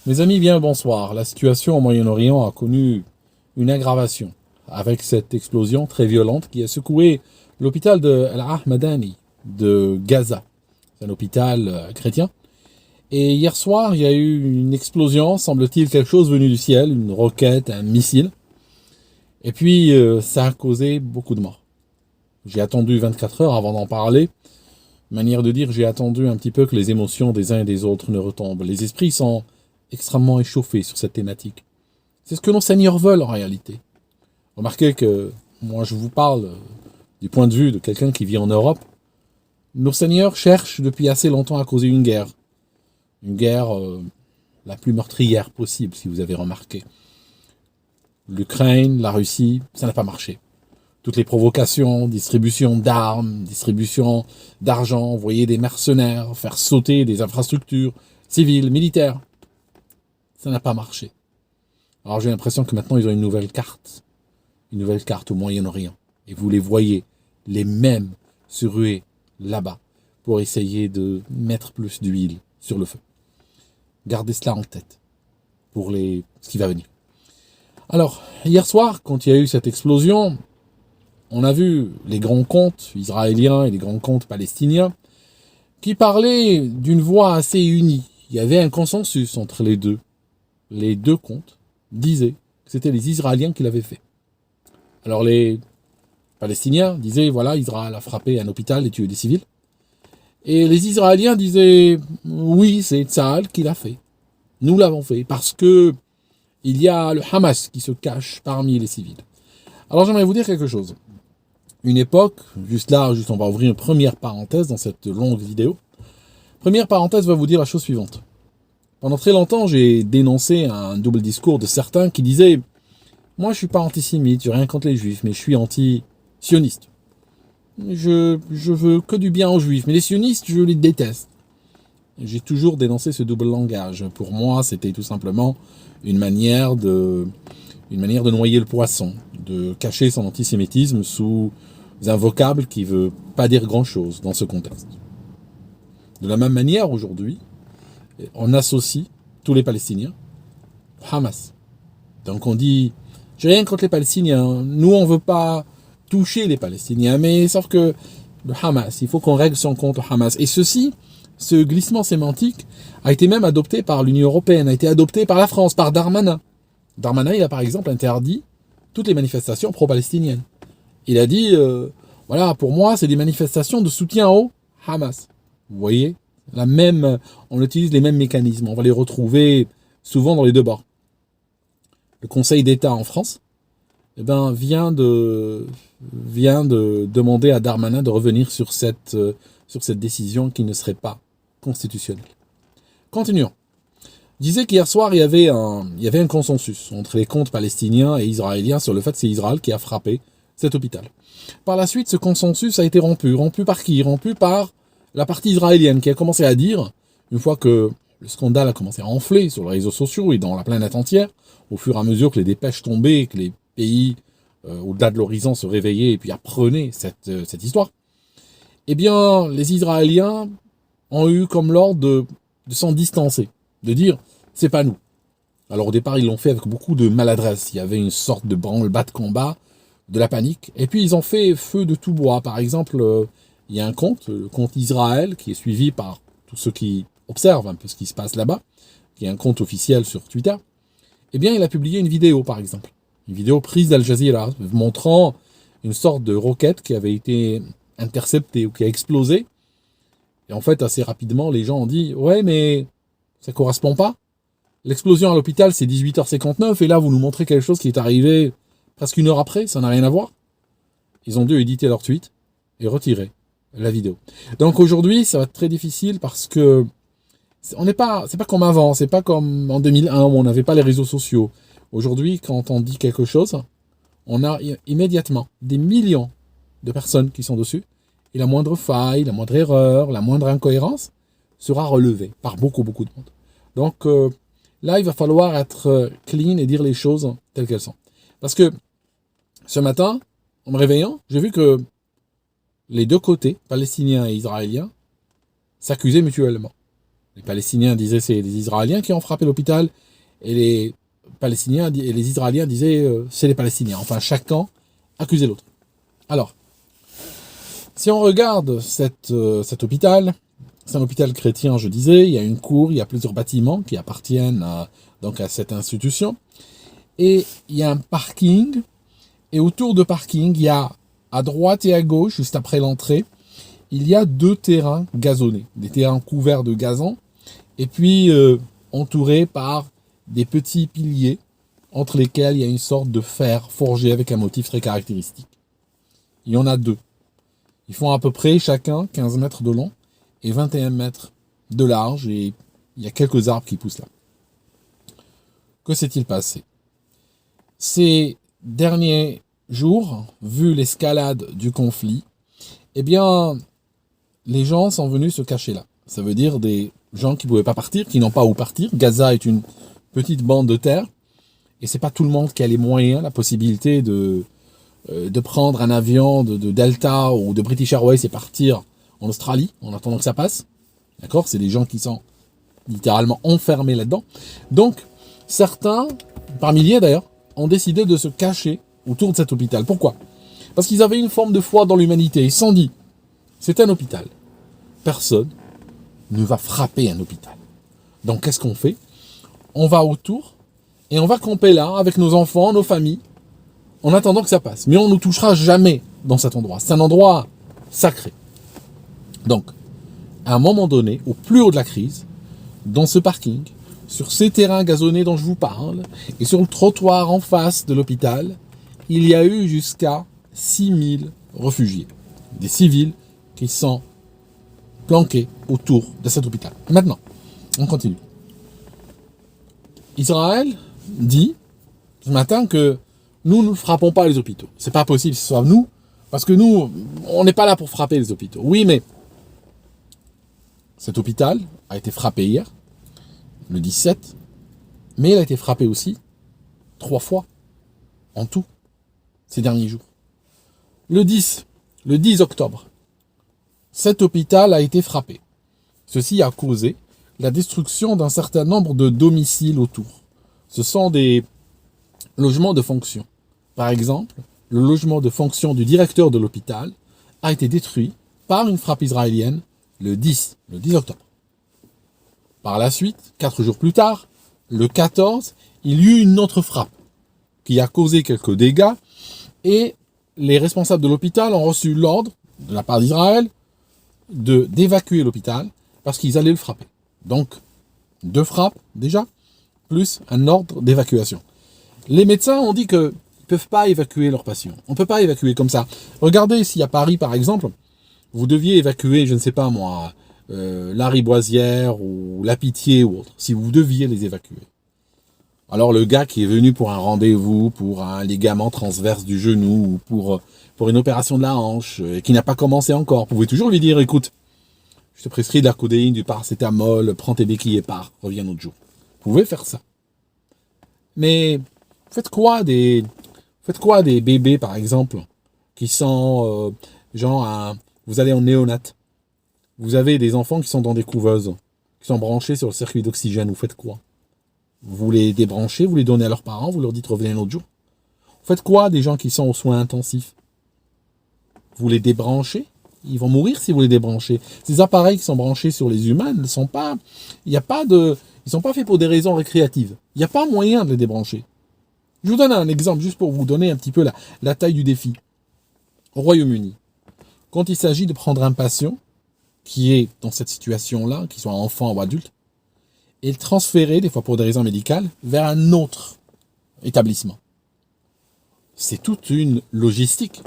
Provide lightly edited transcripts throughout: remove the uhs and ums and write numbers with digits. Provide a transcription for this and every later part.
Mes amis, bien le bonsoir. La situation au Moyen-Orient a connu une aggravation avec cette explosion très violente qui a secoué l'hôpital de Al-Ahmadani de Gaza. C'est un hôpital chrétien. Et hier soir, il y a eu une explosion, semble-t-il quelque chose venu du ciel, une roquette, un missile. Et puis, ça a causé beaucoup de morts. J'ai attendu 24 heures avant d'en parler. Manière de dire, j'ai attendu un petit peu que les émotions des uns et des autres ne retombent. Les esprits sont extrêmement échauffés sur cette thématique. C'est ce que nos seigneurs veulent en réalité. Remarquez que moi je vous parle du point de vue de quelqu'un qui vit en Europe. Nos seigneurs cherchent depuis assez longtemps à causer une guerre. Une guerre la plus meurtrière possible, si vous avez remarqué. L'Ukraine, la Russie, ça n'a pas marché. Toutes les provocations, distribution d'armes, distribution d'argent, envoyer des mercenaires, faire sauter des infrastructures civiles, militaires, ça n'a pas marché. Alors j'ai l'impression que maintenant ils ont une nouvelle carte au Moyen-Orient. Et vous les voyez, les mêmes se ruer là-bas pour essayer de mettre plus d'huile sur le feu. Gardez cela en tête pour ce qui va venir. Alors, hier soir, quand il y a eu cette explosion, on a vu les grands comptes israéliens et les grands comptes palestiniens qui parlaient d'une voix assez unie. Il y avait un consensus entre les deux. Les deux comptes disaient que c'était les Israéliens qui l'avaient fait. Alors les Palestiniens disaient, voilà, Israël a frappé un hôpital et tué des civils. Et les Israéliens disaient, oui, c'est Tsahal qui l'a fait. Nous l'avons fait parce que il y a le Hamas qui se cache parmi les civils. Alors j'aimerais vous dire quelque chose. Une époque, juste on va ouvrir une première parenthèse dans cette longue vidéo. Première parenthèse va vous dire la chose suivante. Pendant très longtemps, j'ai dénoncé un double discours de certains qui disaient « Moi, je suis pas antisémite, je n'ai rien contre les juifs, mais je suis anti-sioniste. Je veux que du bien aux juifs, mais les sionistes, je les déteste. » J'ai toujours dénoncé ce double langage. Pour moi, c'était tout simplement une manière de noyer le poisson, de cacher son antisémitisme sous un vocable qui veut pas dire grand-chose dans ce contexte. De la même manière, aujourd'hui, on associe tous les Palestiniens au Hamas. Donc on dit, j'ai rien contre les Palestiniens, nous on veut pas toucher les Palestiniens, mais sauf que le Hamas, il faut qu'on règle son compte au Hamas. Et ce glissement sémantique a été même adopté par l'Union européenne, a été adopté par la France, par Darmanin. Darmanin, il a par exemple interdit toutes les manifestations pro-palestiniennes. Il a dit, voilà, pour moi, c'est des manifestations de soutien au Hamas. Vous voyez, on utilise les mêmes mécanismes. On va les retrouver souvent dans les deux bords. Le Conseil d'État en France vient de demander à Darmanin de revenir sur cette décision qui ne serait pas constitutionnelle. Continuons. Je disais qu'hier soir, il y avait un consensus entre les comptes palestiniens et israéliens sur le fait que c'est Israël qui a frappé cet hôpital. Par la suite, ce consensus a été rompu. Rompu par qui? Rompu par la partie israélienne qui a commencé à dire, une fois que le scandale a commencé à enfler sur les réseaux sociaux et dans la planète entière, au fur et à mesure que les dépêches tombaient, que les pays au-delà de l'horizon se réveillaient et puis apprenaient cette histoire, eh bien, les Israéliens ont eu comme l'ordre de s'en distancer, de dire, c'est pas nous. Alors au départ, ils l'ont fait avec beaucoup de maladresse. Il y avait une sorte de branle-bas de combat, de la panique. Et puis ils ont fait feu de tout bois. Par exemple, il y a un compte, le compte Israël, qui est suivi par tous ceux qui observent un peu ce qui se passe là-bas, qui est un compte officiel sur Twitter. Eh bien, il a publié une vidéo, par exemple. Une vidéo prise d'Al Jazeera, montrant une sorte de roquette qui avait été interceptée ou qui a explosé. Et en fait, assez rapidement, les gens ont dit « Ouais, mais ça correspond pas. L'explosion à l'hôpital, c'est 18h59, et là, vous nous montrez quelque chose qui est arrivé presque une heure après, ça n'a rien à voir. » Ils ont dû éditer leur tweet et retirer la vidéo. Donc aujourd'hui, ça va être très difficile parce que c'est pas comme avant, c'est pas comme en 2001 où on n'avait pas les réseaux sociaux. Aujourd'hui, quand on dit quelque chose, on a immédiatement des millions de personnes qui sont dessus, et la moindre faille, la moindre erreur, la moindre incohérence sera relevée par beaucoup de monde. Donc là, il va falloir être clean et dire les choses telles qu'elles sont. Parce que ce matin, en me réveillant, j'ai vu que les deux côtés, palestiniens et israéliens, s'accusaient mutuellement. Les Palestiniens disaient c'est les Israéliens qui ont frappé l'hôpital, et les Palestiniens et les Israéliens disaient c'est les Palestiniens. Enfin, chacun accusait l'autre. Alors, si on regarde cet hôpital, c'est un hôpital chrétien, je disais, il y a une cour, il y a plusieurs bâtiments qui appartiennent donc à cette institution, et il y a un parking, et autour de parking, il y a à droite et à gauche, juste après l'entrée, il y a 2 terrains gazonnés, des terrains couverts de gazon, et puis entourés par des petits piliers, entre lesquels il y a une sorte de fer forgé avec un motif très caractéristique. Il y en a 2. Ils font à peu près chacun 15 mètres de long et 21 mètres de large, et il y a quelques arbres qui poussent là. Que s'est-il passé? Ces derniers jours, vu l'escalade du conflit, eh bien, les gens sont venus se cacher là. Ça veut dire des gens qui ne pouvaient pas partir, qui n'ont pas où partir. Gaza est une petite bande de terre, et c'est pas tout le monde qui a les moyens, la possibilité de prendre un avion de Delta ou de British Airways et partir en Australie en attendant que ça passe. D'accord? C'est des gens qui sont littéralement enfermés là-dedans. Donc, certains, par milliers d'ailleurs, ont décidé de se cacher autour de cet hôpital. Pourquoi? Parce qu'ils avaient une forme de foi dans l'humanité. Ils se sont dit, c'est un hôpital. Personne ne va frapper un hôpital. Donc, qu'est-ce qu'on fait? On va autour et on va camper là avec nos enfants, nos familles, en attendant que ça passe. Mais on ne touchera jamais dans cet endroit. C'est un endroit sacré. Donc, à un moment donné, au plus haut de la crise, dans ce parking, sur ces terrains gazonnés dont je vous parle, et sur le trottoir en face de l'hôpital, il y a eu jusqu'à 6000 réfugiés. Des civils qui sont planqués autour de cet hôpital. Maintenant, on continue. Israël dit ce matin que nous ne frappons pas les hôpitaux. C'est pas possible que ce soit nous, parce que nous, on n'est pas là pour frapper les hôpitaux. Oui, mais cet hôpital a été frappé hier, le 17, mais il a été frappé aussi 3 fois, en tout, ces derniers jours. Le 10 octobre, cet hôpital a été frappé. Ceci a causé la destruction d'un certain nombre de domiciles autour. Ce sont des logements de fonction. Par exemple, le logement de fonction du directeur de l'hôpital a été détruit par une frappe israélienne le 10 octobre. Par la suite, 4 jours plus tard, le 14, il y eut une autre frappe qui a causé quelques dégâts, et les responsables de l'hôpital ont reçu l'ordre de la part d'Israël d'évacuer l'hôpital parce qu'ils allaient le frapper. Donc, 2 frappes déjà, plus un ordre d'évacuation. Les médecins ont dit qu'ils ne peuvent pas évacuer leurs patients. On ne peut pas évacuer comme ça. Regardez si à Paris, par exemple, vous deviez évacuer, je ne sais pas moi, Lariboisière ou La Pitié ou autre, si vous deviez les évacuer. Alors le gars qui est venu pour un rendez-vous, pour un ligament transverse du genou, ou pour une opération de la hanche, et qui n'a pas commencé encore, vous pouvez toujours lui dire, écoute, je te prescris de la codéine, du paracétamol, prends tes béquilles et pars, reviens un autre jour. Vous pouvez faire ça. Mais faites quoi des bébés, par exemple, qui sont, vous allez en néonat. Vous avez des enfants qui sont dans des couveuses, qui sont branchés sur le circuit d'oxygène. Vous faites quoi? Vous les débranchez, vous les donnez à leurs parents, vous leur dites revenez un autre jour. Vous faites quoi des gens qui sont aux soins intensifs? Vous les débranchez? Ils vont mourir si vous les débranchez. Ces appareils qui sont branchés sur les humains ne sont pas, ils sont pas faits pour des raisons récréatives. Il n'y a pas moyen de les débrancher. Je vous donne un exemple juste pour vous donner un petit peu la taille du défi. Au Royaume-Uni, quand il s'agit de prendre un patient qui est dans cette situation-là, qu'il soit enfant ou adulte, et le transférer, des fois pour des raisons médicales, vers un autre établissement. C'est toute une logistique.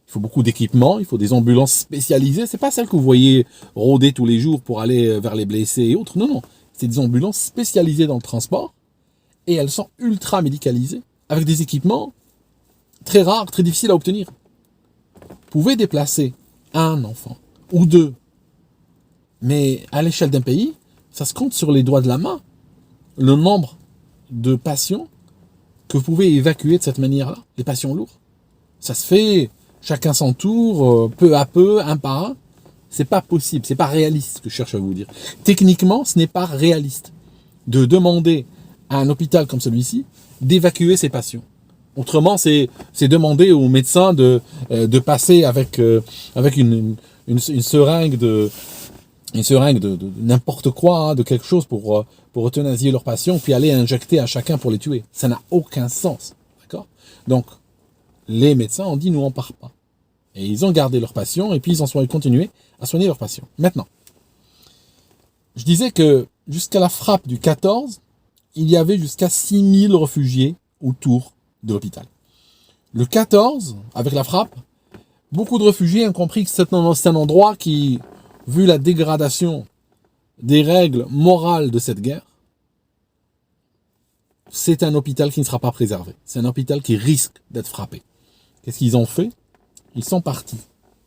Il faut beaucoup d'équipements, il faut des ambulances spécialisées. C'est pas celles que vous voyez rôder tous les jours pour aller vers les blessés et autres. Non, non. C'est des ambulances spécialisées dans le transport, et elles sont ultra médicalisées, avec des équipements très rares, très difficiles à obtenir. Vous pouvez déplacer un enfant, ou 2, mais à l'échelle d'un pays, ça se compte sur les doigts de la main, le nombre de patients que vous pouvez évacuer de cette manière-là, les patients lourds. Ça se fait chacun son tour, peu à peu, un par un. C'est pas possible, c'est pas réaliste ce que je cherche à vous dire. Techniquement, ce n'est pas réaliste de demander à un hôpital comme celui-ci d'évacuer ses patients. Autrement, c'est demander aux médecins de passer avec une seringue de n'importe quoi, hein, de quelque chose pour euthanasier leurs patients, puis aller injecter à chacun pour les tuer. Ça n'a aucun sens. D'accord ? Donc, les médecins ont dit, nous, on part pas. Et ils ont gardé leurs patients, et puis ils ont continué à soigner leurs patients. Maintenant, je disais que jusqu'à la frappe du 14, il y avait jusqu'à 6000 réfugiés autour de l'hôpital. Le 14, avec la frappe, beaucoup de réfugiés ont compris que c'est un endroit qui, vu la dégradation des règles morales de cette guerre, c'est un hôpital qui ne sera pas préservé. C'est un hôpital qui risque d'être frappé. Qu'est-ce qu'ils ont fait ? Ils sont partis.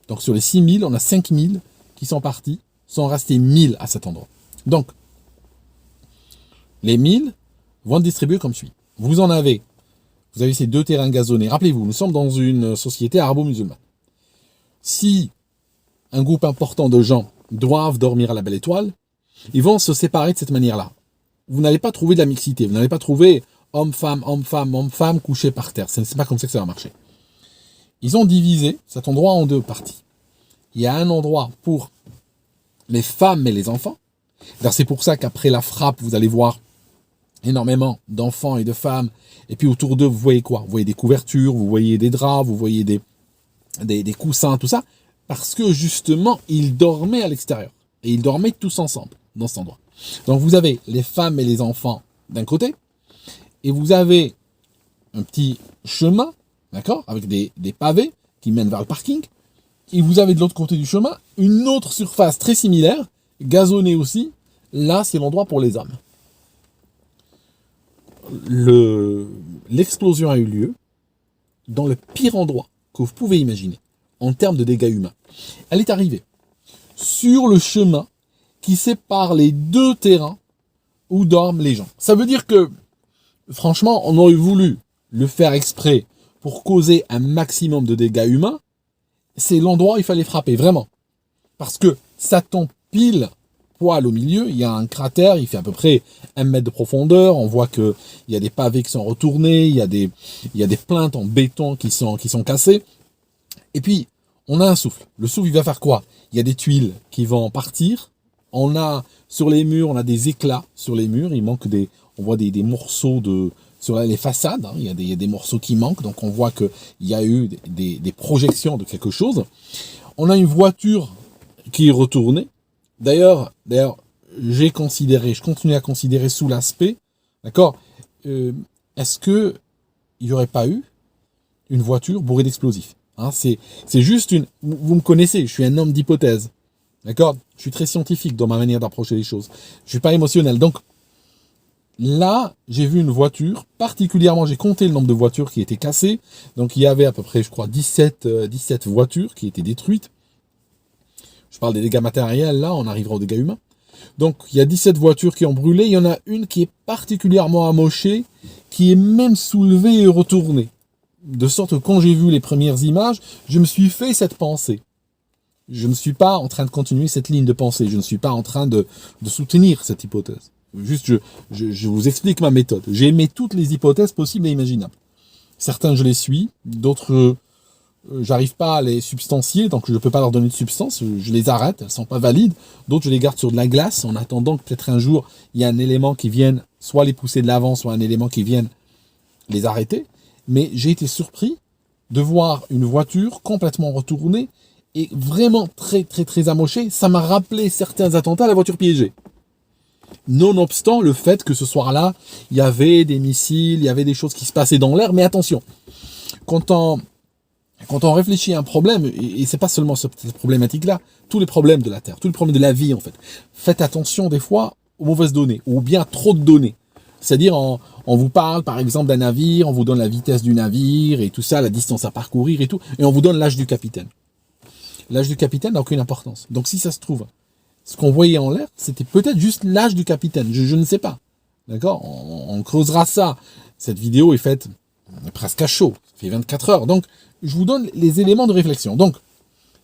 Donc sur les 6000, on a 5000 qui sont partis, sont restés 1000 à cet endroit. Donc, les 1000 vont être distribués comme suit. Vous avez ces 2 terrains gazonnés. Rappelez-vous, nous sommes dans une société arabo-musulmane. Si un groupe important de gens doivent dormir à la Belle Étoile, ils vont se séparer de cette manière-là. Vous n'allez pas trouver de la mixité, vous n'allez pas trouver homme-femme, homme-femme, homme-femme couchés par terre. Ce n'est pas comme ça que ça va marcher. Ils ont divisé cet endroit en 2 parties. Il y a un endroit pour les femmes et les enfants. Alors c'est pour ça qu'après la frappe, vous allez voir énormément d'enfants et de femmes. Et puis autour d'eux, vous voyez quoi ? Vous voyez des couvertures, vous voyez des draps, vous voyez des coussins, tout ça. Parce que justement, ils dormaient à l'extérieur. Et ils dormaient tous ensemble dans cet endroit. Donc vous avez les femmes et les enfants d'un côté. Et vous avez un petit chemin, d'accord, avec des pavés qui mènent vers le parking. Et vous avez de l'autre côté du chemin une autre surface très similaire, gazonnée aussi. Là, c'est l'endroit pour les hommes. L'explosion a eu lieu dans le pire endroit que vous pouvez imaginer en termes de dégâts humains. Elle est arrivée sur le chemin qui sépare les 2 terrains où dorment les gens. Ça veut dire que, franchement, on aurait voulu le faire exprès pour causer un maximum de dégâts humains. C'est l'endroit où il fallait frapper, vraiment. Parce que ça tombe pile poil au milieu, il y a un cratère, il fait à peu près 1 mètre de profondeur, on voit qu'il y a des pavés qui sont retournés, il y a des plinthes en béton qui sont cassées. Et puis, on a un souffle. Le souffle, il va faire quoi ? Il y a des tuiles qui vont partir. On a, sur les murs, on a des éclats sur les murs. On voit des morceaux sur les façades. Hein, il y a des morceaux qui manquent. Donc, on voit qu'il y a eu des projections de quelque chose. On a une voiture qui est retournée. D'ailleurs, je continue à considérer sous l'aspect, d'accord, est-ce que il n'y aurait pas eu une voiture bourrée d'explosifs ? Hein, c'est juste vous me connaissez, je suis un homme d'hypothèse. D'accord ? Je suis très scientifique dans ma manière d'approcher les choses. Je suis pas émotionnel. Donc, là, j'ai vu une voiture, particulièrement, j'ai compté le nombre de voitures qui étaient cassées. Donc, il y avait à peu près, je crois, 17 voitures qui étaient détruites. Je parle des dégâts matériels, là, on arrivera aux dégâts humains. Donc, il y a 17 voitures qui ont brûlé. Il y en a une qui est particulièrement amochée, qui est même soulevée et retournée. De sorte que quand j'ai vu les premières images, je me suis fait cette pensée. Je ne suis pas en train de continuer cette ligne de pensée. Je ne suis pas en train de soutenir cette hypothèse. Juste, je vous explique ma méthode. J'ai aimé toutes les hypothèses possibles et imaginables. Certains, je les suis. D'autres, j'arrive pas à les substancier, donc je ne peux pas leur donner de substance. Je les arrête, elles sont pas valides. D'autres, je les garde sur de la glace en attendant que peut-être un jour, il y a un élément qui vienne soit les pousser de l'avant, soit un élément qui vienne les arrêter. Mais j'ai été surpris de voir une voiture complètement retournée et vraiment très très très amochée. Ça m'a rappelé certains attentats à la voiture piégée. Nonobstant le fait que ce soir-là, il y avait des missiles, il y avait des choses qui se passaient dans l'air. Mais attention, quand on réfléchit à un problème, et c'est pas seulement cette problématique-là, tous les problèmes de la Terre, tous les problèmes de la vie en fait, faites attention des fois aux mauvaises données, ou bien trop de données. C'est-à-dire, on vous parle, par exemple, d'un navire, on vous donne la vitesse du navire, et tout ça, la distance à parcourir et tout, et on vous donne l'âge du capitaine. L'âge du capitaine n'a aucune importance. Donc, si ça se trouve, ce qu'on voyait en l'air, c'était peut-être juste l'âge du capitaine. Je ne sais pas. D'accord ? On creusera ça. Cette vidéo est faite presque à chaud. Ça fait 24 heures. Donc, je vous donne les éléments de réflexion. Donc,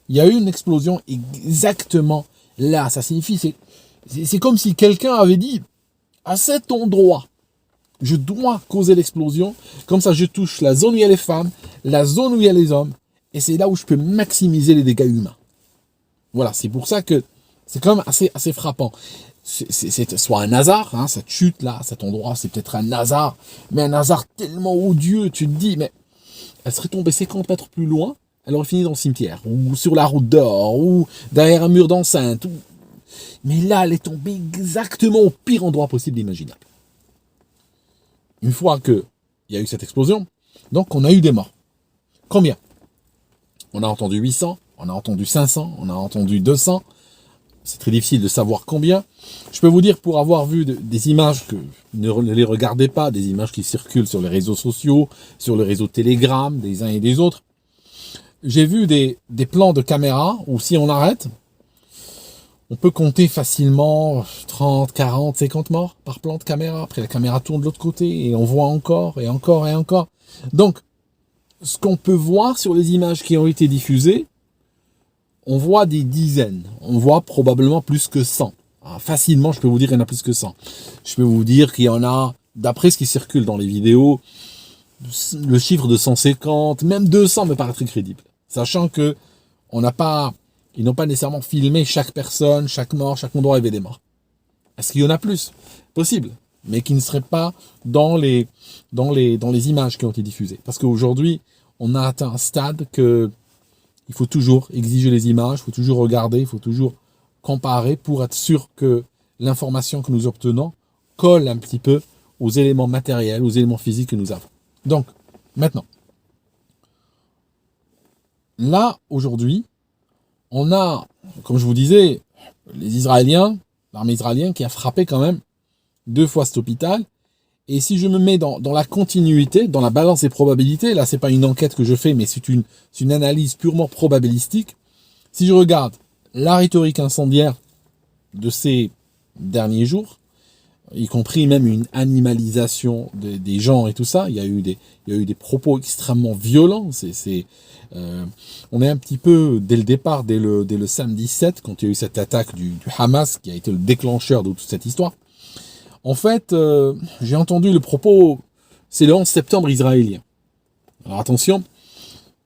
Il y a eu une explosion exactement là. Ça signifie, c'est comme si quelqu'un avait dit, à cet endroit, je dois causer l'explosion. Comme ça, je touche la zone où il y a les femmes, la zone où il y a les hommes. Et c'est là où je peux maximiser les dégâts humains. Voilà, c'est pour ça que c'est quand même assez frappant. C'est soit un hasard, hein, cette chute-là, cet endroit, c'est peut-être un hasard, mais un hasard tellement odieux, tu te dis, mais elle serait tombée 50 mètres plus loin, elle aurait fini dans le cimetière, ou sur la route d'or, ou derrière un mur d'enceinte. Mais là, elle est tombée exactement au pire endroit possible imaginable. Une fois qu'il y a eu cette explosion, donc on a eu des morts. Combien? On a entendu 800, on a entendu 500, on a entendu 200. C'est très difficile de savoir combien. Je peux vous dire, pour avoir vu des images, que ne les regardez pas, des images qui circulent sur les réseaux sociaux, sur le réseau Telegram, des uns et des autres, j'ai vu des plans de caméra où si on arrête, on peut compter facilement 30, 40, 50 morts par plan de caméra. Après, la caméra tourne de l'autre côté et on voit encore et encore et encore. Donc, ce qu'on peut voir sur les images qui ont été diffusées, on voit des dizaines. On voit probablement plus que 100. Facilement, je peux vous dire qu'il y en a plus que 100. Je peux vous dire qu'il y en a, d'après ce qui circule dans les vidéos, le chiffre de 150, même 200 me paraît très crédible. Sachant que ils n'ont pas nécessairement filmé chaque personne, chaque mort, chaque endroit où il y avait des morts. Est-ce qu'il y en a plus? Possible. Mais qui ne seraient pas dans les images qui ont été diffusées. Parce qu'aujourd'hui, on a atteint un stade que il faut toujours exiger les images, il faut toujours regarder, il faut toujours comparer pour être sûr que l'information que nous obtenons colle un petit peu aux éléments matériels, aux éléments physiques que nous avons. Donc, maintenant, là, aujourd'hui, on a, comme je vous disais, les Israéliens, l'armée israélienne qui a frappé quand même 2 fois cet hôpital. Et si je me mets dans la continuité, dans la balance des probabilités, là c'est pas une enquête que je fais, mais c'est une analyse purement probabilistique. Si je regarde la rhétorique incendiaire de ces derniers jours, y compris même une animalisation des gens et tout ça, il y a eu des propos extrêmement violents. On est un petit peu dès le départ, dès le samedi 7, quand il y a eu cette attaque du Hamas qui a été le déclencheur de toute cette histoire. En fait, j'ai entendu le propos, c'est le 11 septembre israélien. Alors attention,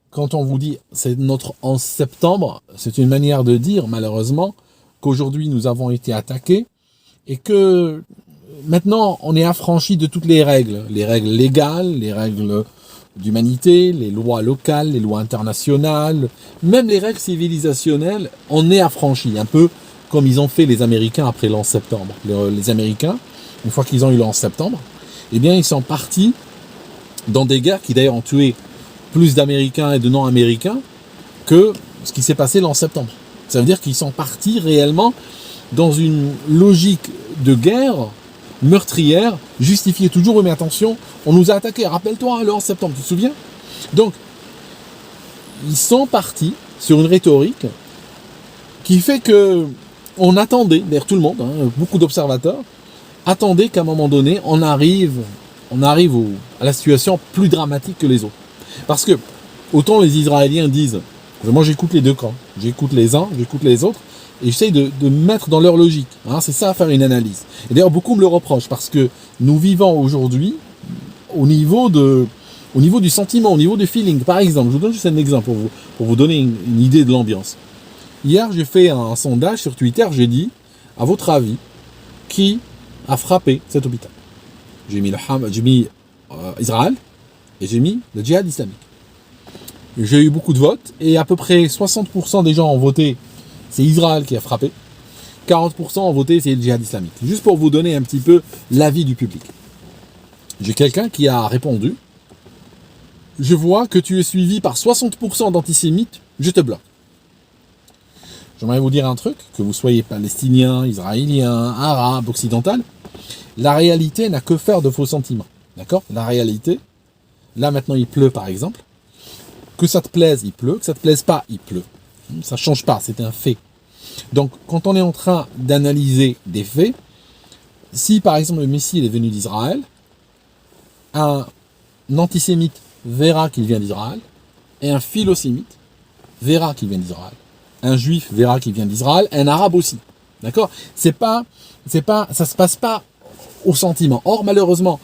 quand on vous dit c'est notre 11 septembre, c'est une manière de dire, malheureusement, qu'aujourd'hui nous avons été attaqués et que maintenant on est affranchi de toutes les règles légales, les règles d'humanité, les lois locales, les lois internationales, même les règles civilisationnelles, on est affranchi, un peu comme ils ont fait les Américains après le 11 septembre. Les Américains, une fois qu'ils ont eu le 11 septembre, eh bien, ils sont partis dans des guerres qui d'ailleurs ont tué plus d'Américains et de non-Américains que ce qui s'est passé le 11 septembre. Ça veut dire qu'ils sont partis réellement dans une logique de guerre meurtrière, justifiée toujours, mais attention, on nous a attaqués, rappelle-toi, le 11 septembre, tu te souviens? Donc, ils sont partis sur une rhétorique qui fait que on attendait, d'ailleurs tout le monde, beaucoup d'observateurs, attendaient qu'à un moment donné, on arrive à la situation plus dramatique que les autres. Parce que, autant les Israéliens disent, moi j'écoute les deux camps, j'écoute les uns, j'écoute les autres, et j'essaye de me mettre dans leur logique. C'est ça, faire une analyse. Et d'ailleurs, beaucoup me le reprochent, parce que nous vivons aujourd'hui au niveau du sentiment, au niveau du feeling. Par exemple, je vous donne juste un exemple pour vous donner une idée de l'ambiance. Hier, j'ai fait un sondage sur Twitter, j'ai dit, à votre avis, qui a frappé cet hôpital? J'ai mis Israël et j'ai mis le djihad islamique. J'ai eu beaucoup de votes et à peu près 60% des gens ont voté, c'est Israël qui a frappé. 40% ont voté, c'est le djihad islamique. Juste pour vous donner un petit peu l'avis du public. J'ai quelqu'un qui a répondu, je vois que tu es suivi par 60% d'antisémites, je te bloque. J'aimerais vous dire un truc, que vous soyez palestinien, israélien, arabe, occidental, la réalité n'a que faire de vos sentiments. D'accord? La réalité, là maintenant il pleut par exemple, que ça te plaise, il pleut, que ça te plaise pas, il pleut. Ça change pas, c'est un fait. Donc quand on est en train d'analyser des faits, si par exemple le Messie est venu d'Israël, un antisémite verra qu'il vient d'Israël, et un philosémite verra qu'il vient d'Israël. Un juif verra qu'il vient d'Israël, un arabe aussi. D'accord? Ça se passe pas au sentiment. Or, malheureusement,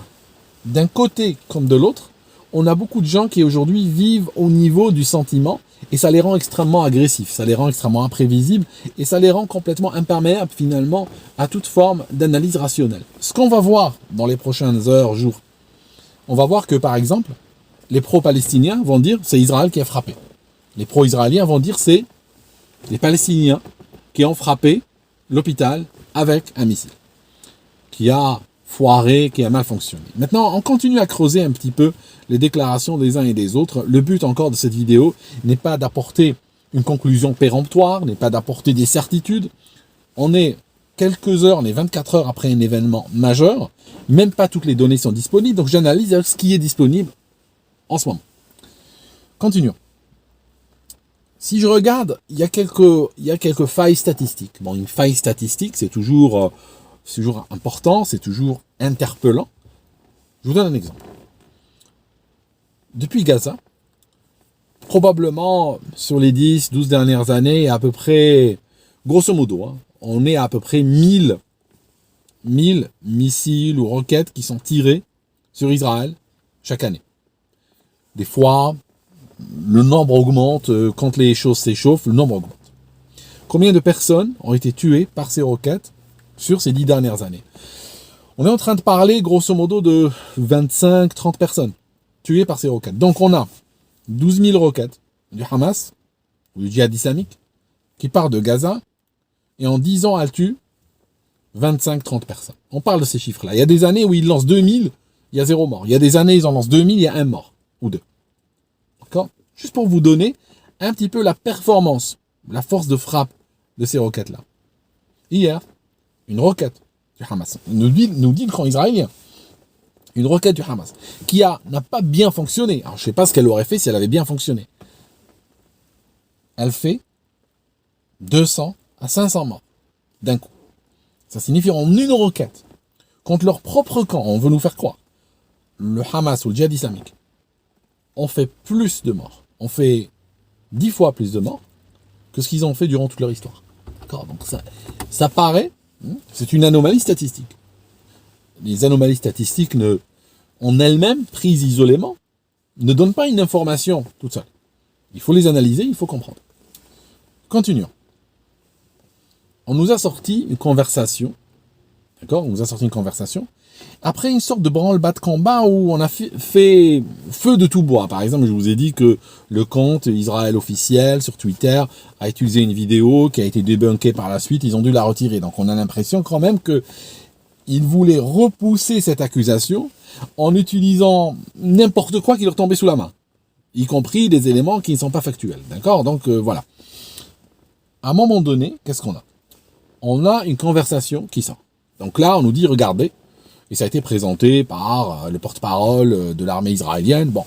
d'un côté comme de l'autre, on a beaucoup de gens qui aujourd'hui vivent au niveau du sentiment et ça les rend extrêmement agressifs, ça les rend extrêmement imprévisibles et ça les rend complètement imperméables finalement à toute forme d'analyse rationnelle. Ce qu'on va voir dans les prochaines heures, jours, on va voir que par exemple, les pro-palestiniens vont dire c'est Israël qui a frappé. Les pro-israéliens vont dire c'est les Palestiniens qui ont frappé l'hôpital avec un missile, qui a foiré, qui a mal fonctionné. Maintenant, on continue à creuser un petit peu les déclarations des uns et des autres. Le but encore de cette vidéo n'est pas d'apporter une conclusion péremptoire, n'est pas d'apporter des certitudes. On est quelques heures, on est 24 heures après un événement majeur, même pas toutes les données sont disponibles, donc j'analyse ce qui est disponible en ce moment. Continuons. Si je regarde, il y a quelques failles statistiques. Bon, une faille statistique, c'est toujours important, c'est toujours interpellant. Je vous donne un exemple. Depuis Gaza, probablement sur les 10-12 dernières années, à peu près, grosso modo, on est à peu près 1000 missiles ou roquettes qui sont tirés sur Israël chaque année. Des fois, le nombre augmente, quand les choses s'échauffent, le nombre augmente. Combien de personnes ont été tuées par ces roquettes sur ces 10 dernières années? On est en train de parler, grosso modo, de 25-30 personnes tuées par ces roquettes. Donc on a 12 000 roquettes du Hamas, ou du djihad islamique, qui partent de Gaza, et en 10 ans, elles tuent 25-30 personnes. On parle de ces chiffres-là. Il y a des années où ils lancent 2000, il y a 0 mort. Il y a des années, ils en lancent 2000, il y a 1 mort, ou 2. D'accord? Juste pour vous donner un petit peu la performance, la force de frappe de ces roquettes-là. Hier, une roquette du Hamas, nous dit le camp israélien, une roquette du Hamas, qui n'a pas bien fonctionné. Alors je ne sais pas ce qu'elle aurait fait si elle avait bien fonctionné. Elle fait 200 à 500 morts d'un coup. Ça signifie en une roquette, contre leur propre camp, on veut nous faire croire, le Hamas ou le djihad islamique, on fait plus de morts. On fait 10 fois plus de morts que ce qu'ils ont fait durant toute leur histoire. D'accord? Donc ça paraît, c'est une anomalie statistique. Les anomalies statistiques, en elles-mêmes, prises isolément, ne donnent pas une information toute seule. Il faut les analyser, il faut comprendre. Continuons. On nous a sorti une conversation, d'accord? On nous a sorti une conversation, après une sorte de branle-bas de combat où on a fait feu de tout bois. Par exemple, je vous ai dit que le compte Israël officiel sur Twitter a utilisé une vidéo qui a été débunkée par la suite, ils ont dû la retirer. Donc on a l'impression quand même qu'ils voulaient repousser cette accusation en utilisant n'importe quoi qui leur tombait sous la main, y compris des éléments qui ne sont pas factuels. D'accord? Donc voilà. À un moment donné, qu'est-ce qu'on a? On a une conversation qui sort. Donc là, on nous dit, regardez, et ça a été présenté par le porte-parole de l'armée israélienne. Bon,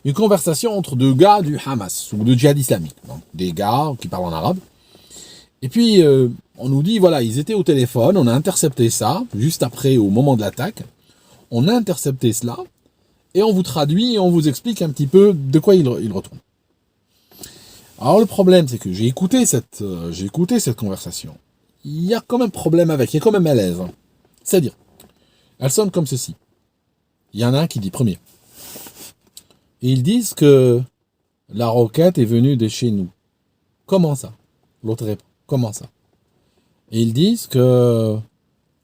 une conversation entre deux gars du Hamas, ou du djihad islamique. Donc, des gars qui parlent en arabe. Et puis, on nous dit, voilà, ils étaient au téléphone, on a intercepté ça, juste après, au moment de l'attaque. On a intercepté cela, et on vous traduit, et on vous explique un petit peu de quoi il retourne. Alors, le problème, c'est que j'ai écouté cette conversation. Il y a quand même problème avec, il y a quand même malaise. C'est-à-dire, elle sonne comme ceci. Il y en a un qui dit premier. Et ils disent que la roquette est venue de chez nous. Comment ça? L'autre répond. Comment ça? Et ils disent que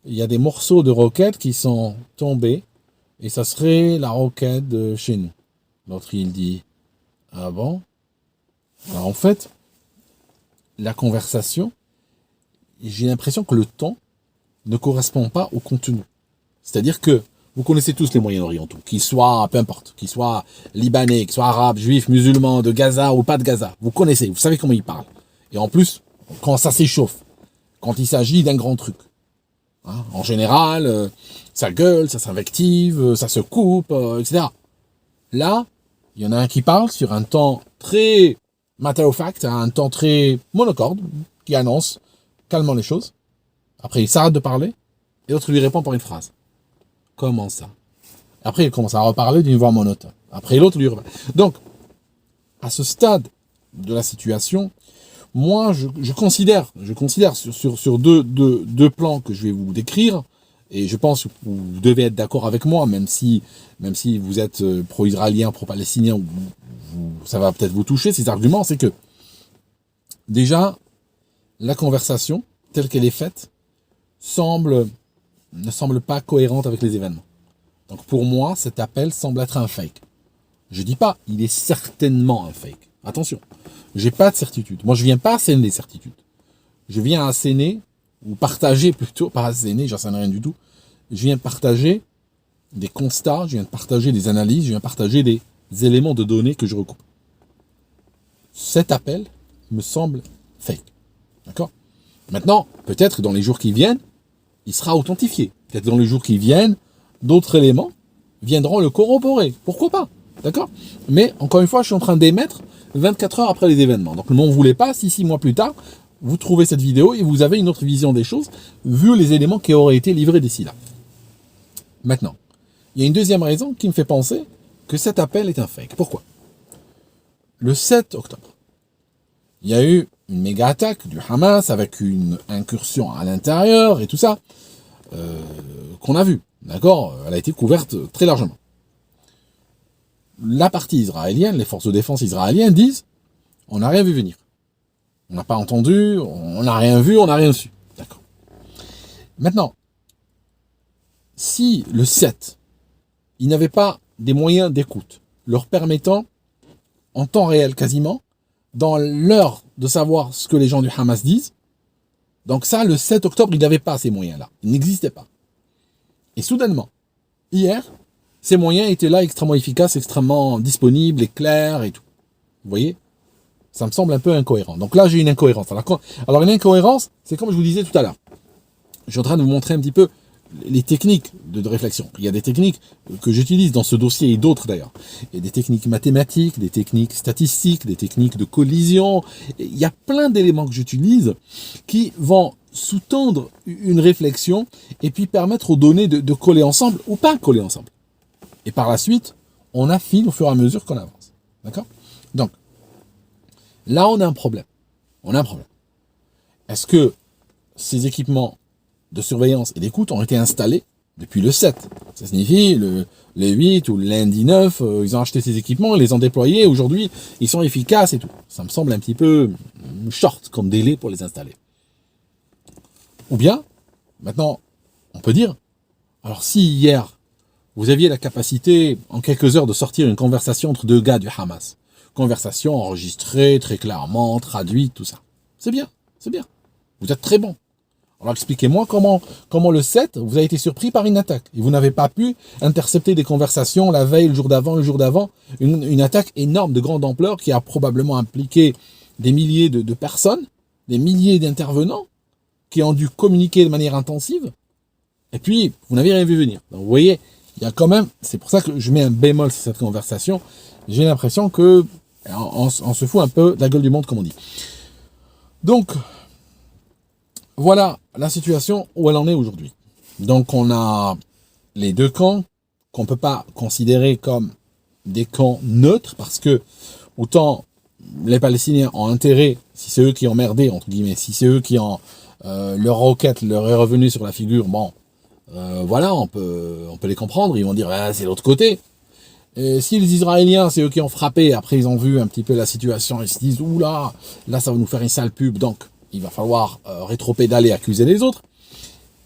il y a des morceaux de roquette qui sont tombés et ça serait la roquette de chez nous. L'autre il dit ah bon? Alors, en fait, la conversation, j'ai l'impression que le ton ne correspond pas au contenu. C'est-à-dire que vous connaissez tous les moyens orientaux, qu'ils soient, peu importe, qu'ils soient libanais, qu'ils soient arabes, juifs, musulmans, de Gaza ou pas de Gaza. Vous connaissez, vous savez comment ils parlent. Et en plus, quand ça s'échauffe, quand il s'agit d'un grand truc. Hein, en général, ça gueule, ça s'invective, ça se coupe, etc. Là, il y en a un qui parle sur un ton très matter of fact, un ton très monocorde, qui annonce calmement les choses. Après, il s'arrête de parler, et l'autre lui répond par une phrase. Comment ça? Après, il commence à reparler d'une voix monotone. Après, l'autre lui reparle. Donc, à ce stade de la situation, Moi, je considère sur deux plans que je vais vous décrire, et je pense que vous devez être d'accord avec moi, même si vous êtes pro-israélien, pro-palestinien, ça va peut-être vous toucher, ces arguments, c'est que, déjà, la conversation, telle qu'elle est faite, ne semble pas cohérente avec les événements. Donc pour moi, cet appel semble être un fake. Je dis pas, il est certainement un fake. Attention, j'ai pas de certitude. Moi, je viens pas asséner des certitudes. Je viens asséner, ou partager plutôt, pas asséner, j'en sais rien du tout. Je viens partager des constats, je viens de partager des analyses, je viens partager des éléments de données que je recoupe. Cet appel me semble fake. D'accord? Maintenant, peut-être dans les jours qui viennent, il sera authentifié. Peut-être dans les jours qui viennent, d'autres éléments viendront le corroborer. Pourquoi pas? D'accord? Mais, encore une fois, je suis en train d'émettre 24 heures après les événements. Donc, ne m'en voulez pas si 6 mois plus tard, vous trouvez cette vidéo et vous avez une autre vision des choses, vu les éléments qui auraient été livrés d'ici là. Maintenant, il y a une deuxième raison qui me fait penser que cet appel est un fake. Pourquoi? Le 7 octobre, il y a eu une méga attaque du Hamas avec une incursion à l'intérieur et tout ça, qu'on a vu. D'accord? Elle a été couverte très largement. La partie israélienne, les forces de défense israéliennes disent, on n'a rien vu venir. On n'a pas entendu, on n'a rien vu, on n'a rien su. D'accord. Maintenant, si le 7, ils n'avaient pas des moyens d'écoute, leur permettant, en temps réel quasiment, dans l'heure de savoir ce que les gens du Hamas disent, donc ça, le 7 octobre, ils n'avaient pas ces moyens-là. Ils n'existaient pas. Et soudainement, hier, ces moyens étaient là, extrêmement efficaces, extrêmement disponibles et clairs et tout. Vous voyez? Ça me semble un peu incohérent. Donc là, j'ai une incohérence. Alors une incohérence, c'est comme je vous disais tout à l'heure. Je suis en train de vous montrer un petit peu les techniques de réflexion. Il y a des techniques que j'utilise dans ce dossier et d'autres d'ailleurs. Il y a des techniques mathématiques, des techniques statistiques, des techniques de collision. Il y a plein d'éléments que j'utilise qui vont sous-tendre une réflexion et puis permettre aux données de coller ensemble ou pas coller ensemble. Et par la suite, on affine au fur et à mesure qu'on avance. D'accord? Donc, là, on a un problème. Est-ce que ces équipements de surveillance et d'écoute ont été installés depuis le 7? Ça signifie le 8 ou le lundi 9, ils ont acheté ces équipements, ils les ont déployés, aujourd'hui, ils sont efficaces et tout. Ça me semble un petit peu short comme délai pour les installer. Ou bien, maintenant, on peut dire, alors si hier, vous aviez la capacité, en quelques heures, de sortir une conversation entre deux gars du Hamas, conversation enregistrée, très clairement, traduite, tout ça. C'est bien. Vous êtes très bon. Alors expliquez-moi comment le 7, vous avez été surpris par une attaque. Et vous n'avez pas pu intercepter des conversations la veille, le jour d'avant, une attaque énorme de grande ampleur qui a probablement impliqué des milliers de personnes, des milliers d'intervenants qui ont dû communiquer de manière intensive. Et puis, vous n'avez rien vu venir. Donc vous voyez, il y a quand même, c'est pour ça que je mets un bémol sur cette conversation, j'ai l'impression que on se fout un peu de la gueule du monde, comme on dit. Donc, voilà la situation où elle en est aujourd'hui. Donc, on a les deux camps qu'on ne peut pas considérer comme des camps neutres, parce que autant les Palestiniens ont intérêt, si c'est eux qui ont merdé, entre guillemets, si c'est eux qui ont leur roquette leur est revenue sur la figure, bon, voilà, on peut les comprendre, ils vont dire, ah, c'est l'autre côté. Et si les Israéliens, c'est eux qui ont frappé, après ils ont vu un petit peu la situation, ils se disent, oula, là ça va nous faire une sale pub, donc il va falloir rétropédaler, accuser les autres.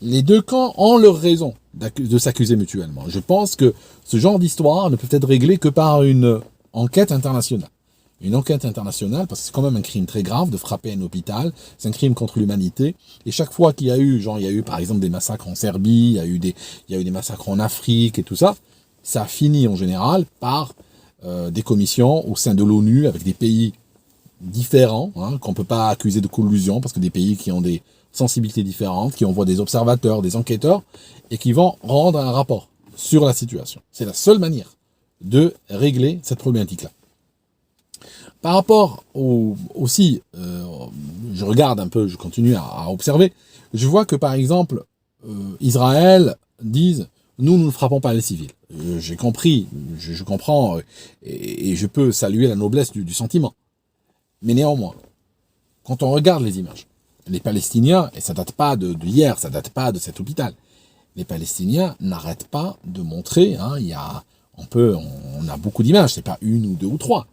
Les deux camps ont leur raison de s'accuser mutuellement. Je pense que ce genre d'histoire ne peut être réglée que par une enquête internationale. Une enquête internationale, parce que c'est quand même un crime très grave de frapper un hôpital, c'est un crime contre l'humanité, et chaque fois qu'il y a eu, il y a eu par exemple des massacres en Serbie, il y a eu des massacres en Afrique et tout ça, ça finit en général par des commissions au sein de l'ONU avec des pays différents, qu'on peut pas accuser de collusion, parce que des pays qui ont des sensibilités différentes, qui envoient des observateurs, des enquêteurs, et qui vont rendre un rapport sur la situation. C'est la seule manière de régler cette problématique-là. Par rapport aussi, je regarde un peu, je continue à observer, je vois que par exemple, Israël disent, nous ne frappons pas les civils. J'ai compris, je comprends, et je peux saluer la noblesse du sentiment. Mais néanmoins, Quand on regarde les images, les Palestiniens, et ça date pas de hier, ça date pas de cet hôpital, les Palestiniens n'arrêtent pas de montrer, hein, on a beaucoup d'images, c'est pas une ou deux ou trois.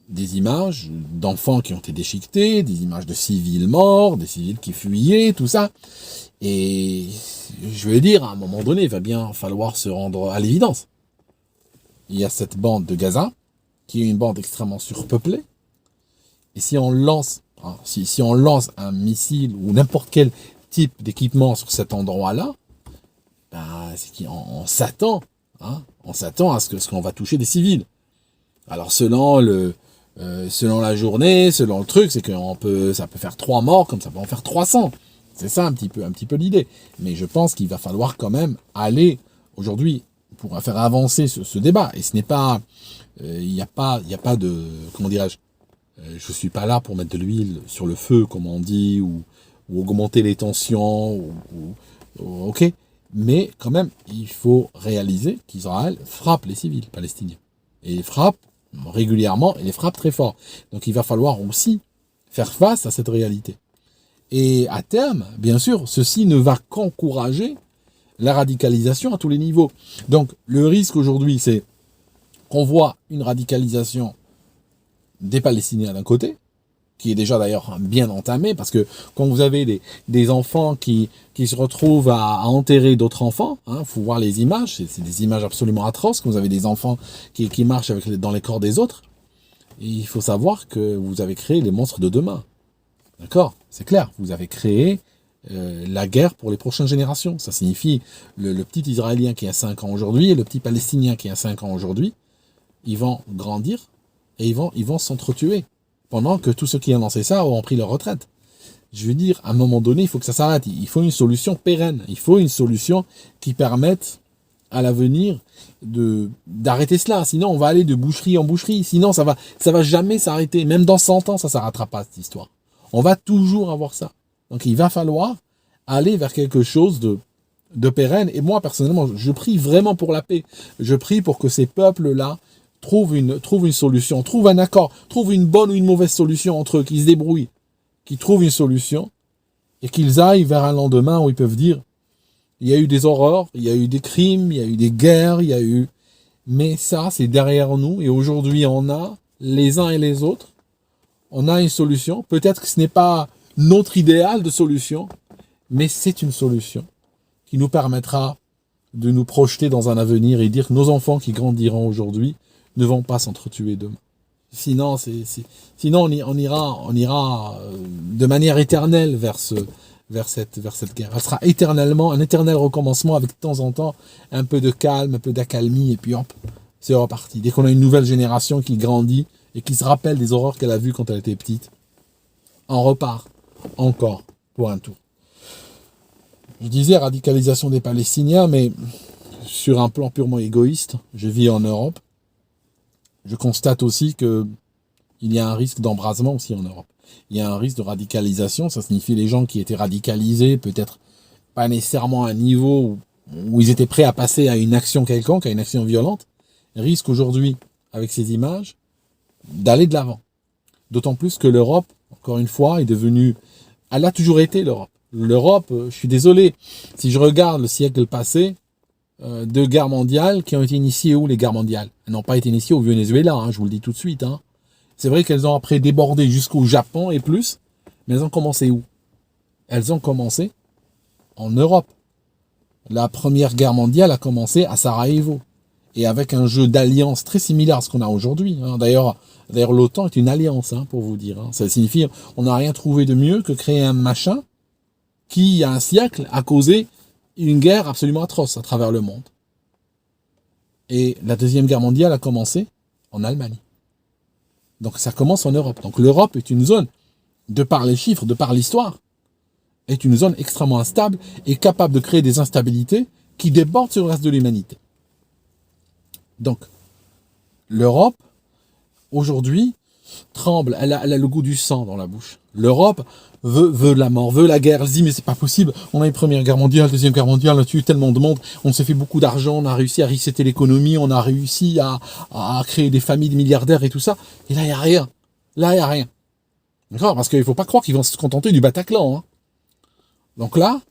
Des images d'enfants qui ont été déchiquetés, des images de civils morts, des civils qui fuyaient, tout ça. Et je vais dire, à un moment donné, il va bien falloir se rendre à l'évidence. Il y a cette bande de Gaza, qui est une bande extrêmement surpeuplée. Et si on lance, hein, si on lance un missile ou n'importe quel type d'équipement sur cet endroit-là, ben, c'est qu'on s'attend, hein, on s'attend à ce qu'on va toucher des civils. Alors selon la journée, selon le truc, c'est que ça peut faire 3 morts, comme ça peut en faire 300. C'est ça un petit peu l'idée. Mais je pense qu'il va falloir quand même aller aujourd'hui pour faire avancer ce débat. Et ce n'est pas, il n'y a pas de, comment dirais-je, je suis pas là pour mettre de l'huile sur le feu, comme on dit, ou augmenter les tensions, ok. Mais quand même, il faut réaliser qu'Israël frappe les civils palestiniens. Et il frappe régulièrement, et les frappe très fort. Donc il va falloir aussi faire face à cette réalité. Et à terme, bien sûr, ceci ne va qu'encourager la radicalisation à tous les niveaux. Donc le risque aujourd'hui, c'est qu'on voit une radicalisation des Palestiniens d'un côté, qui est déjà d'ailleurs bien entamée, parce que quand vous avez des enfants qui se retrouvent à enterrer d'autres enfants, hein, faut voir les images, c'est des images absolument atroces, quand vous avez des enfants qui marchent dans les corps des autres, et il faut savoir que vous avez créé les monstres de demain. D'accord ? C'est clair, vous avez créé la guerre pour les prochaines générations. Ça signifie le petit Israélien qui a 5 ans aujourd'hui et le petit Palestinien qui a 5 ans aujourd'hui, ils vont grandir et ils vont s'entretuer pendant que tous ceux qui ont lancé ça auront pris leur retraite. Je veux dire, à un moment donné, il faut que ça s'arrête. Il faut une solution pérenne. Il faut une solution qui permette à l'avenir d'arrêter cela. Sinon, on va aller de boucherie en boucherie. Sinon, ça va jamais s'arrêter. Même dans 100 ans, ça s'arrêtera pas, cette histoire. On va toujours avoir ça. Donc, il va falloir aller vers quelque chose de pérenne. Et moi, personnellement, je prie vraiment pour la paix. Je prie pour que ces peuples-là trouvent une solution, trouvent un accord, trouvent une bonne ou une mauvaise solution entre eux, qu'ils se débrouillent, qu'ils trouvent une solution et qu'ils aillent vers un lendemain où ils peuvent dire il y a eu des horreurs, il y a eu des crimes, il y a eu des guerres, mais ça, c'est derrière nous et aujourd'hui, on a, les uns et les autres, on a une solution. Peut-être que ce n'est pas notre idéal de solution, mais c'est une solution qui nous permettra de nous projeter dans un avenir et dire que nos enfants qui grandiront aujourd'hui ne vont pas s'entretuer demain. Sinon, sinon on ira de manière éternelle vers cette guerre. Elle sera éternellement un éternel recommencement avec de temps en temps un peu de calme, un peu d'accalmie et puis hop, c'est reparti. Dès qu'on a une nouvelle génération qui grandit et qui se rappelle des horreurs qu'elle a vues quand elle était petite, on repart encore pour un tour. Je disais radicalisation des Palestiniens, mais sur un plan purement égoïste, je vis en Europe. Je constate aussi que il y a un risque d'embrasement aussi en Europe. Il y a un risque de radicalisation, ça signifie les gens qui étaient radicalisés, peut-être pas nécessairement à un niveau où ils étaient prêts à passer à une action quelconque, à une action violente, risquent aujourd'hui, avec ces images, d'aller de l'avant. D'autant plus que l'Europe, encore une fois, est devenue... Elle a toujours été l'Europe. L'Europe, je suis désolé, si je regarde le siècle passé, 2 guerres mondiales qui ont été initiées où, les guerres mondiales? Elles n'ont pas été initiées au Venezuela, hein, je vous le dis tout de suite. Hein. C'est vrai qu'elles ont après débordé jusqu'au Japon et plus, mais elles ont commencé où? Elles ont commencé en Europe. La première guerre mondiale a commencé à Sarajevo, et avec un jeu d'alliance très similaire à ce qu'on a aujourd'hui. Hein. D'ailleurs, l'OTAN est une alliance, hein, pour vous dire. Hein. Ça signifie on n'a rien trouvé de mieux que créer un machin qui, il y a un siècle, a causé une guerre absolument atroce à travers le monde. Et la Deuxième Guerre mondiale a commencé en Allemagne. Donc ça commence en Europe. Donc l'Europe est une zone, de par les chiffres, de par l'histoire, est une zone extrêmement instable et capable de créer des instabilités qui débordent sur le reste de l'humanité. Donc, l'Europe, aujourd'hui, tremble, elle a le goût du sang dans la bouche. L'Europe veut la mort, veut la guerre. Elle se dit, mais c'est pas possible. On a une première guerre mondiale, deuxième guerre mondiale, on a tué tellement de monde, on s'est fait beaucoup d'argent, on a réussi à resetter l'économie, on a réussi à créer des familles de milliardaires et tout ça. Et là, il n'y a rien. Là, il n'y a rien. D'accord? Parce qu'il ne faut pas croire qu'ils vont se contenter du Bataclan. Hein. Donc là,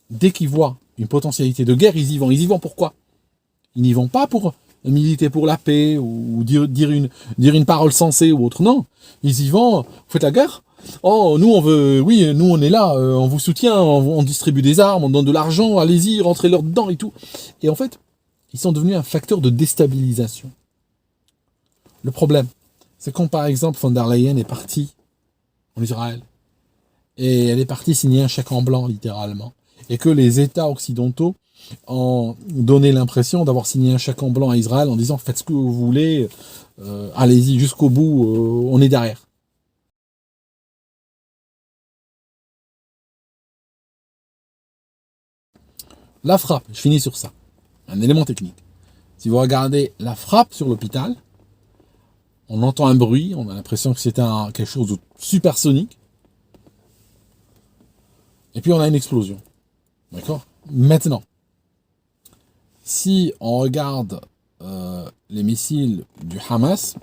dès qu'ils voient une potentialité de guerre, ils y vont. Ils y vont pourquoi? Ils n'y vont pas pour militer pour la paix ou dire une parole sensée ou autre. Non. Ils y vont, vous faites la guerre? Oh, nous on veut, oui, nous on est là, on vous soutient, on distribue des armes, on donne de l'argent, allez-y, rentrez leur dedans et tout. Et en fait, ils sont devenus un facteur de déstabilisation. Le problème, c'est quand par exemple von der Leyen est partie en Israël, et elle est partie signer un chèque en blanc, littéralement, et que les États occidentaux ont donné l'impression d'avoir signé un chèque en blanc à Israël en disant faites ce que vous voulez, allez-y jusqu'au bout, on est derrière. La frappe, je finis sur ça, un élément technique. Si vous regardez la frappe sur l'hôpital, on entend un bruit, on a l'impression que c'est quelque chose de supersonique, et puis on a une explosion. D'accord? Maintenant, si on regarde les missiles du Hamas,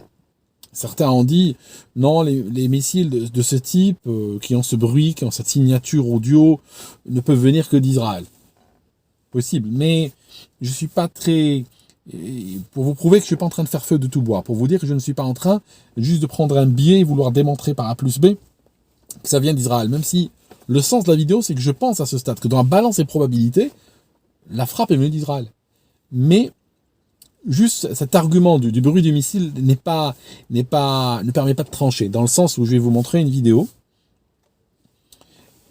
certains ont dit non, les missiles de ce type, qui ont ce bruit, qui ont cette signature audio, ne peuvent venir que d'Israël. Possible, mais je suis pas très... Pour vous prouver que je suis pas en train de faire feu de tout bois, pour vous dire que je ne suis pas en train juste de prendre un biais et vouloir démontrer par A plus B que ça vient d'Israël, même si le sens de la vidéo, c'est que je pense à ce stade, que dans la balance des probabilités, la frappe est venue d'Israël. Mais juste cet argument du bruit du missile ne permet pas de trancher, dans le sens où je vais vous montrer une vidéo,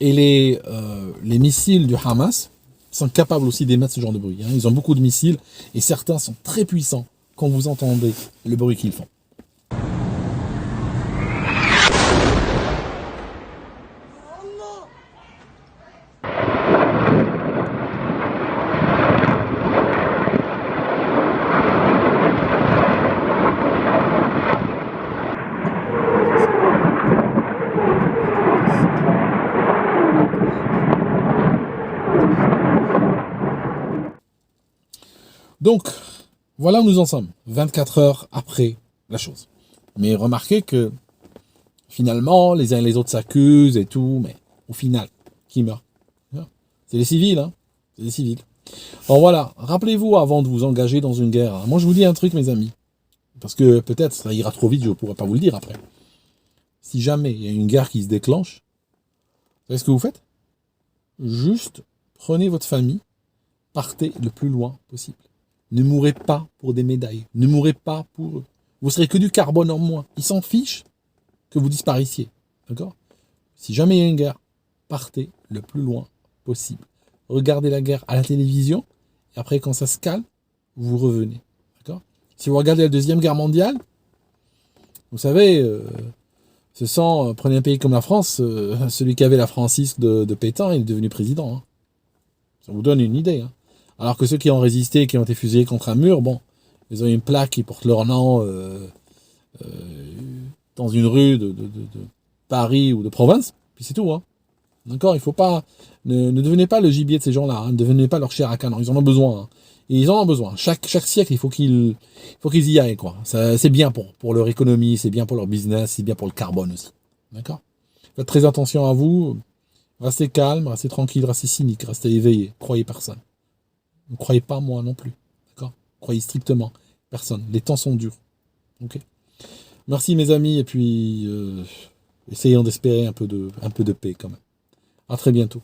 et les missiles du Hamas sont capables aussi d'émettre ce genre de bruit. Hein. Ils ont beaucoup de missiles, et certains sont très puissants quand vous entendez le bruit qu'ils font. Donc, voilà où nous en sommes, 24 heures après la chose. Mais remarquez que, finalement, les uns et les autres s'accusent et tout, mais au final, qui meurt? C'est les civils, hein. C'est les civils. Alors voilà, rappelez-vous avant de vous engager dans une guerre. Moi, je vous dis un truc, mes amis, parce que peut-être ça ira trop vite, je ne pourrai pas vous le dire après. Si jamais il y a une guerre qui se déclenche, vous savez ce que vous faites? Juste prenez votre famille, partez le plus loin possible. Ne mourrez pas pour des médailles. Ne mourrez pas pour eux. Vous serez que du carbone en moins. Ils s'en fichent que vous disparaissiez. D'accord? Si jamais il y a une guerre, partez le plus loin possible. Regardez la guerre à la télévision. Et après, quand ça se calme, vous revenez. D'accord? Si vous regardez la Deuxième Guerre mondiale, vous savez, prenez un pays comme la France, celui qui avait la francisque de Pétain, il est devenu président. Hein. Ça vous donne une idée. Hein. Alors que ceux qui ont résisté, qui ont été fusillés contre un mur, bon, ils ont une plaque qui porte leur nom dans une rue de Paris ou de province, puis c'est tout. Hein. D'accord? Il faut pas... Ne devenez pas le gibier de ces gens-là, hein, ne devenez pas leur chair à canon, ils en ont besoin. Hein. Et ils en ont besoin. Chaque siècle, il faut qu'ils y aillent. Quoi. C'est bien pour leur économie, c'est bien pour leur business, c'est bien pour le carbone aussi. D'accord? Faites très attention à vous, restez calme, restez tranquille, restez cynique, restez éveillé, croyez personne. Ne croyez pas moi non plus. D'accord? Croyez strictement personne. Les temps sont durs. Ok? Merci mes amis, et puis essayons d'espérer un peu de paix quand même. À très bientôt.